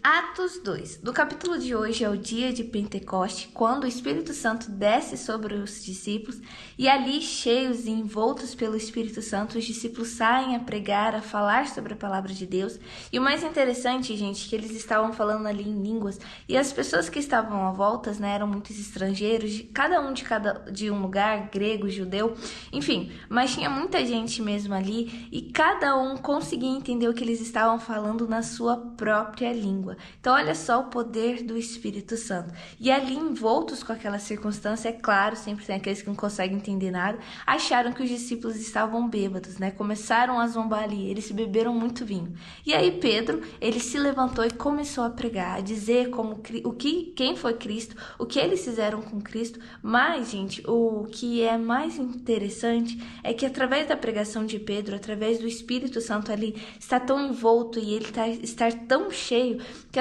Atos 2. Do capítulo de hoje é o dia de Pentecoste, quando o Espírito Santo desce sobre os discípulos e ali, cheios e envoltos pelo Espírito Santo, os discípulos saem a pregar, a falar sobre a palavra de Deus. E o mais interessante, gente, é que eles estavam falando ali em línguas e as pessoas que estavam à volta, né, eram muitos estrangeiros, cada um de um lugar, grego, judeu, enfim, mas tinha muita gente mesmo ali e cada um conseguia entender o que eles estavam falando na sua própria língua. Então olha só o poder do Espírito Santo. E ali envoltos com aquela circunstância, é claro, sempre tem aqueles que não conseguem entender nada, acharam que os discípulos estavam bêbados, né? Começaram a zombar ali, eles beberam muito vinho. E aí Pedro, ele se levantou e começou a pregar, a dizer quem foi Cristo, o que eles fizeram com Cristo. Mas, gente, o que é mais interessante é que através da pregação de Pedro, através do Espírito Santo ali, está tão envolto e ele está tão cheio que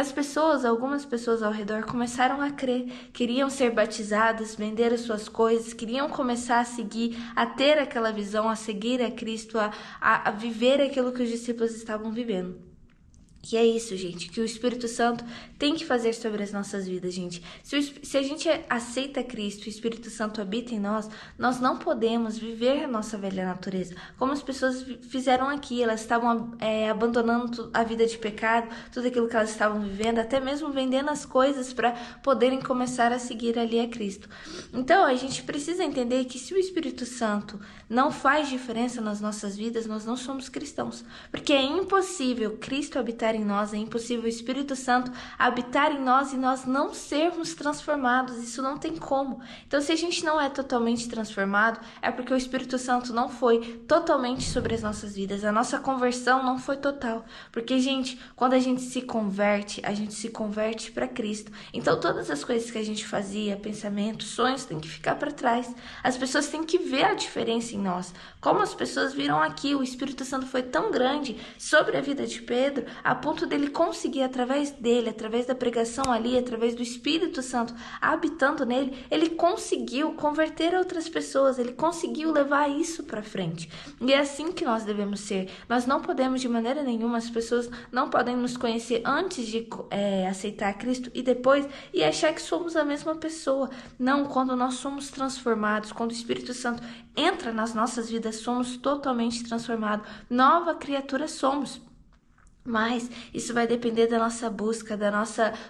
algumas pessoas ao redor começaram a crer, queriam ser batizadas, vender as suas coisas, queriam começar a seguir, a ter aquela visão, a seguir a Cristo, a viver aquilo que os discípulos estavam vivendo. E é isso, gente, que o Espírito Santo tem que fazer sobre as nossas vidas, gente. Se a gente aceita Cristo, o Espírito Santo habita em nós, nós não podemos viver a nossa velha natureza. Como as pessoas fizeram aqui, elas estavam abandonando a vida de pecado, tudo aquilo que elas estavam vivendo, até mesmo vendendo as coisas para poderem começar a seguir ali a Cristo. Então, a gente precisa entender que se o Espírito Santo não faz diferença nas nossas vidas, nós não somos cristãos. Porque é impossível Cristo habitar em nós, é impossível o Espírito Santo habitar em nós e nós não sermos transformados, isso não tem como. Então, se a gente não é totalmente transformado, é porque o Espírito Santo não foi totalmente sobre as nossas vidas, a nossa conversão não foi total, porque, gente, quando a gente se converte para Cristo. Então, todas as coisas que a gente fazia, pensamentos, sonhos, tem que ficar para trás. As pessoas têm que ver a diferença em nós. Como as pessoas viram aqui, o Espírito Santo foi tão grande sobre a vida de Pedro, a ponto dele conseguir, através da pregação ali, através do Espírito Santo habitando nele, ele conseguiu converter outras pessoas, ele conseguiu levar isso para frente. E é assim que nós devemos ser. Nós não podemos, de maneira nenhuma, as pessoas não podem nos conhecer antes de aceitar Cristo e depois e achar que somos a mesma pessoa. Não, quando nós somos transformados, quando o Espírito Santo entra nas nossas vidas, somos totalmente transformados. Nova criatura somos. Mas isso vai depender da nossa busca,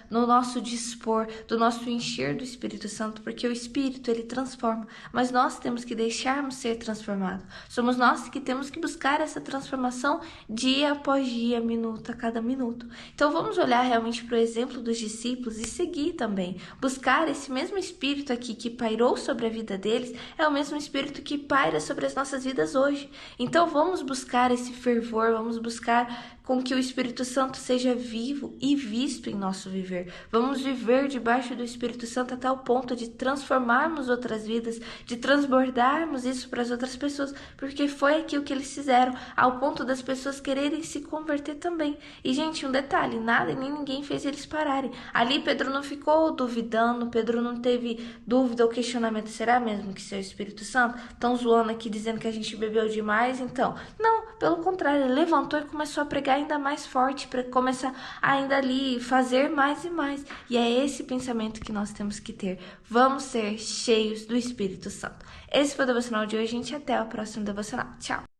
no nosso dispor, do nosso encher do Espírito Santo, porque o Espírito, ele transforma, mas nós temos que deixarmos ser transformados. Somos nós que temos que buscar essa transformação dia após dia, minuto a cada minuto. Então vamos olhar realmente para o exemplo dos discípulos e seguir também. Buscar esse mesmo Espírito aqui que pairou sobre a vida deles, é o mesmo Espírito que paira sobre as nossas vidas hoje. Então vamos buscar esse fervor, vamos buscar com que o Espírito Santo seja vivo e visto em nosso viver. Vamos viver debaixo do Espírito Santo até o ponto de transformarmos outras vidas, de transbordarmos isso para as outras pessoas, porque foi aquilo que eles fizeram, ao ponto das pessoas quererem se converter também. E, gente, um detalhe, nada e nem ninguém fez eles pararem. Ali Pedro não ficou duvidando, Pedro não teve dúvida ou questionamento, será mesmo que isso é o Espírito Santo? Estão zoando aqui, dizendo que a gente bebeu demais, então. Não, pelo contrário, ele levantou e começou a pregar ainda mais forte, para começar ainda ali fazer mais e mais. E é esse pensamento que nós temos que ter. Vamos ser cheios do Espírito Santo. Esse foi o devocional de hoje, gente. Até o próximo devocional. Tchau!